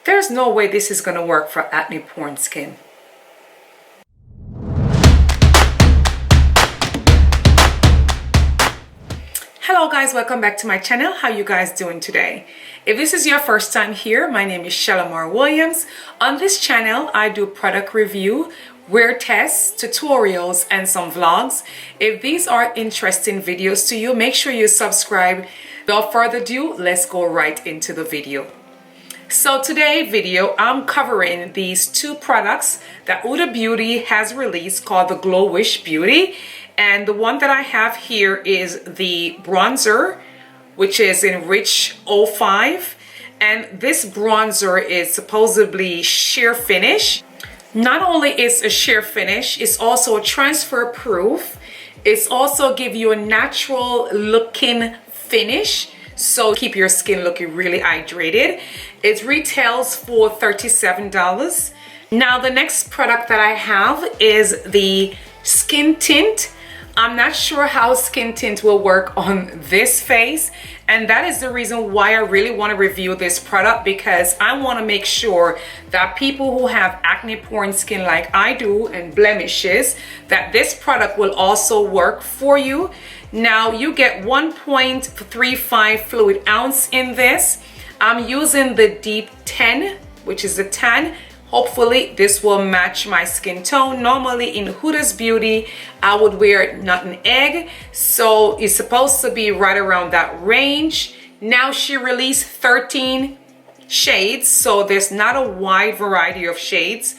there's no way this is going to work for acne prone skin. Hello guys, welcome back to my channel. How you guys doing today? If this is your first time here, my name is Shalamar Williams. On this channel, I do product review, wear tests, tutorials, and some vlogs. If these are interesting videos to you, make sure you subscribe. Without further ado, let's go right into the video. So today video, I'm covering these two products that Huda Beauty has released called the Glowish Beauty. And the one that I have here is the bronzer, which is in Rich 05. And this bronzer is supposedly sheer finish. Not only is a sheer finish, it's also transfer proof. It's also give you a natural looking finish. So keep your skin looking really hydrated. It retails for $37. Now the next product that I have is the Skin Tint. I'm not sure how Skin Tint will work on this face, and that is the reason why I really want to review this product, because I want to make sure that people who have acne prone skin like I do and blemishes, that this product will also work for you. Now you get 1.35 fluid ounce in this. I'm using the deep 10, which is a tan. Hopefully this will match my skin tone. Normally in Huda's Beauty, I would wear not an egg. So it's supposed to be right around that range. Now she released 13 shades, so there's not a wide variety of shades.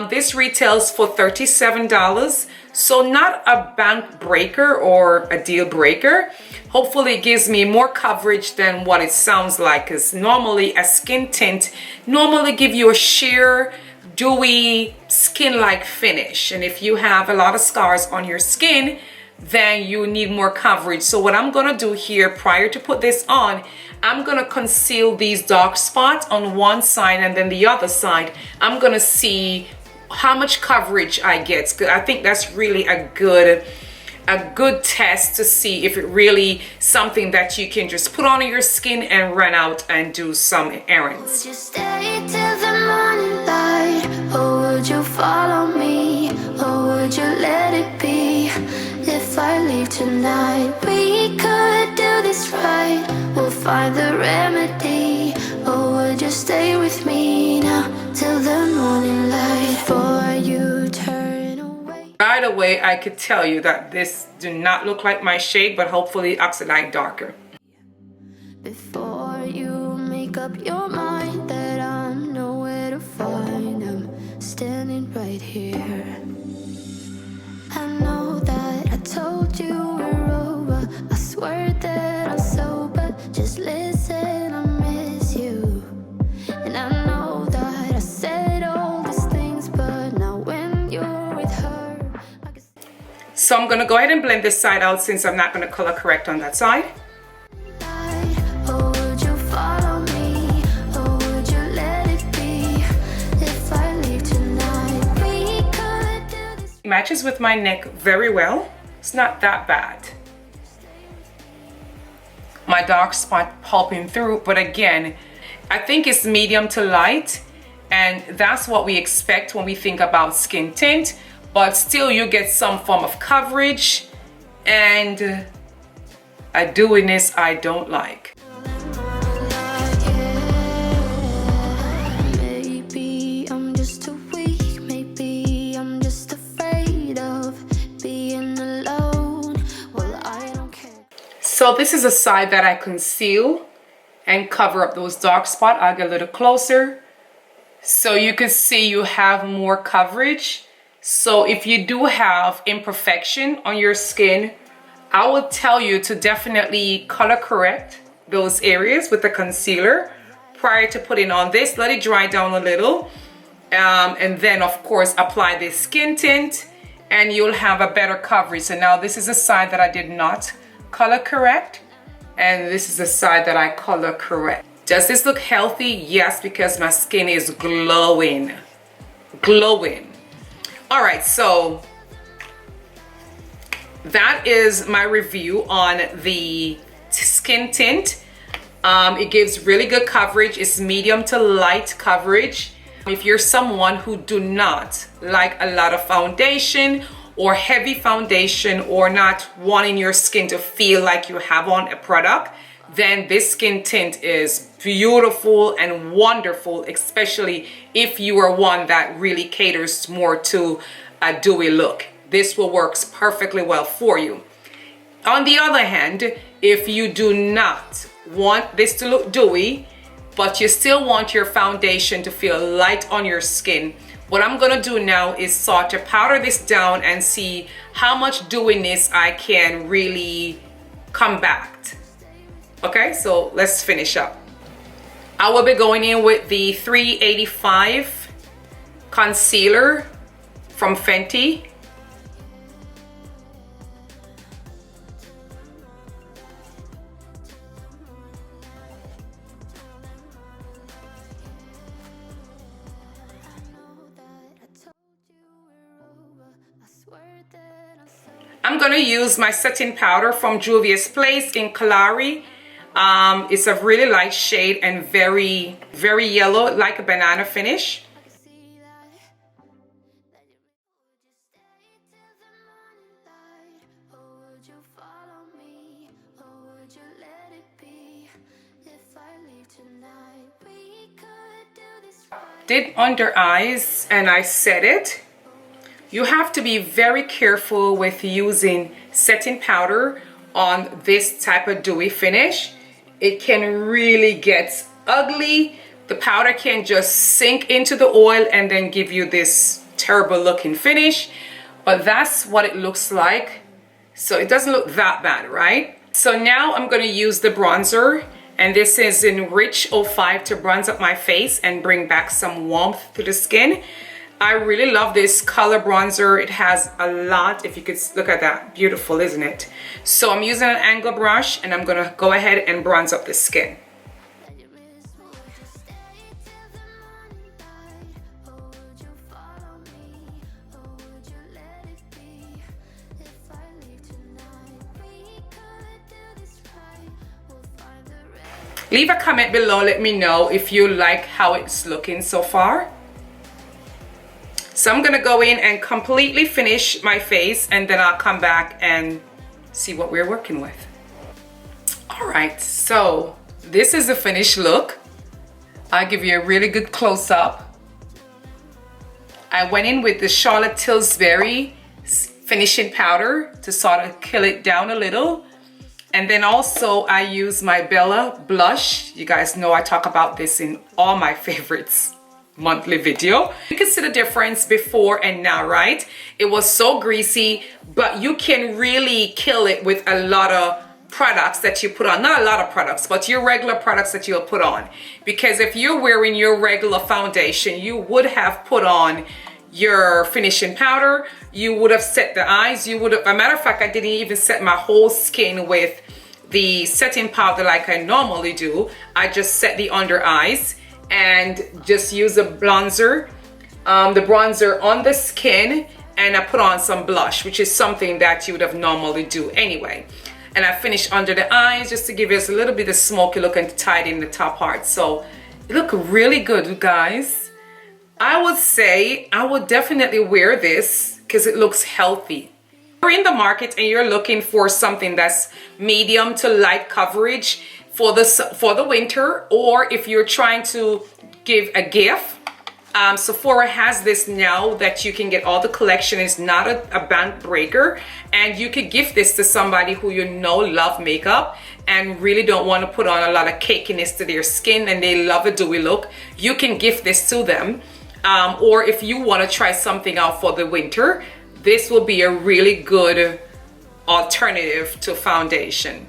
This retails for $37. So not a bank breaker or a deal breaker. Hopefully it gives me more coverage than what it sounds like, because normally a skin tint normally give you a sheer, dewy, skin-like finish. And if you have a lot of scars on your skin, then you need more coverage. So what I'm gonna do here prior to put this on, I'm gonna conceal these dark spots on one side, and then the other side, I'm gonna see how much coverage I get. I think that's really a good test to see if it really something that you can just put on your skin and run out and do some errands. Would you stay till the morning light, or would you follow me, or would you let it be? If I leave tonight, we could do this right. We'll find the remedy. Or would you stay with me now till the morning light? Before you turn away. Right away, I could tell you that this do not look like my shade, but hopefully oxidized darker. Before you make up your mind that I'm nowhere to find, I'm standing right here. I know that I told you we're over. I swear that I'm sober. Just listen, I miss you. And I know that I said all these things, but now when you're with her, I guess. So I'm gonna go ahead and blend this side out, since I'm not gonna color correct on that side. Or would you follow me, or would you let it be? If I leave tonight, we could do this. Matches with my neck very well. It's not that bad. My dark spot pulping through, but again, I think it's medium to light, and that's what we expect when we think about skin tint, but still you get some form of coverage, and a dewiness I don't like. Maybe I'm just too weak, maybe I'm just afraid of being alone. Well, I don't care. So this is a side that I conceal and cover up those dark spots. I'll get a little closer so you can see you have more coverage. So if you do have imperfection on your skin, I would tell you to definitely color correct those areas with the concealer prior to putting on this. Let it dry down a little, and then of course apply this skin tint, and you'll have a better coverage. So now this is a side that I did not color correct, and this is the side that I color correct. Does this look healthy? Yes, because my skin is glowing. All right, so that is my review on the skin tint. It gives really good coverage. It's medium to light coverage. If you're someone who do not like a lot of foundation or heavy foundation, or not wanting your skin to feel like you have on a product, then this skin tint is beautiful and wonderful, especially if you are one that really caters more to a dewy look. This will work perfectly well for you. On the other hand, if you do not want this to look dewy, but you still want your foundation to feel light on your skin, what I'm gonna do now is start to powder this down and see how much dewiness I can really combat. Okay, so let's finish up. I will be going in with the 385 concealer from Fenty. I'm gonna use my setting powder from Juvia's Place in Kalari. It's a really light shade and very, very yellow, like a banana finish. Did under eyes and I set it. You have to be very careful with using setting powder on this type of dewy finish. It can really get ugly. The powder can just sink into the oil and then give you this terrible looking finish. But that's what it looks like. So it doesn't look that bad, right? So now I'm gonna use the bronzer, and this is in Rich 05 to bronze up my face and bring back some warmth to the skin. I really love this color bronzer. It has a lot, if you could look at that, beautiful, isn't it? So I'm using an angle brush and I'm gonna go ahead and bronze up the skin. Leave a comment below, let me know if you like how it's looking so far. So I'm gonna go in and completely finish my face, and then I'll come back and see what we're working with. All right, so this is the finished look. I'll give you a really good close-up. I went in with the Charlotte Tilbury finishing powder to sort of kill it down a little. And then also I use my Bella blush. You guys know I talk about this in all my favorites monthly video. You can see the difference before and now, right? It was so greasy, but you can really kill it with a lot of products that you put on. Not a lot of products, but your regular products that you'll put on. Because if you're wearing your regular foundation, you would have put on your finishing powder, you would have set the eyes, you would have, a matter of fact, I didn't even set my whole skin with the setting powder like I normally do. I just set the under eyes and just use the bronzer on the skin, and I put on some blush, which is something that you would have normally do anyway. And I finished under the eyes just to give us a little bit of smoky look and tighten the top part. So it looked really good, you guys. I would say I would definitely wear this because it looks healthy. If you're in the market and you're looking for something that's medium to light coverage for the winter, or if you're trying to give a gift, Sephora has this now that you can get all the collection. It's not a bank breaker, and you could gift this to somebody who you know love makeup and really don't want to put on a lot of cakiness to their skin and they love a dewy look. You can gift this to them. Or if you want to try something out for the winter, this will be a really good alternative to foundation.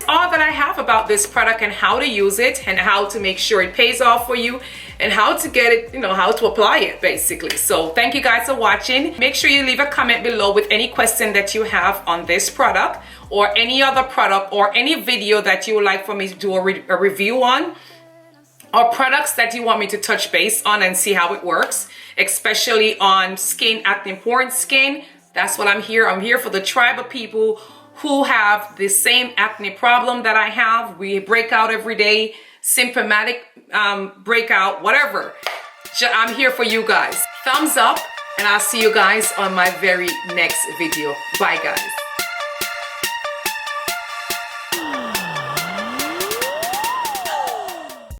All that I have about this product and how to use it and how to make sure it pays off for you and how to get it, how to apply it basically. So thank you guys for watching. Make sure you leave a comment below with any question that you have on this product or any other product or any video that you would like for me to do a review on, or products that you want me to touch base on and see how it works, especially on skin, acne prone skin. That's what I'm here. I'm here for the tribe of people who have the same acne problem that I have. We break out every day, symptomatic breakout, whatever. I'm here for you guys. Thumbs up, and I'll see you guys on my very next video. Bye, guys.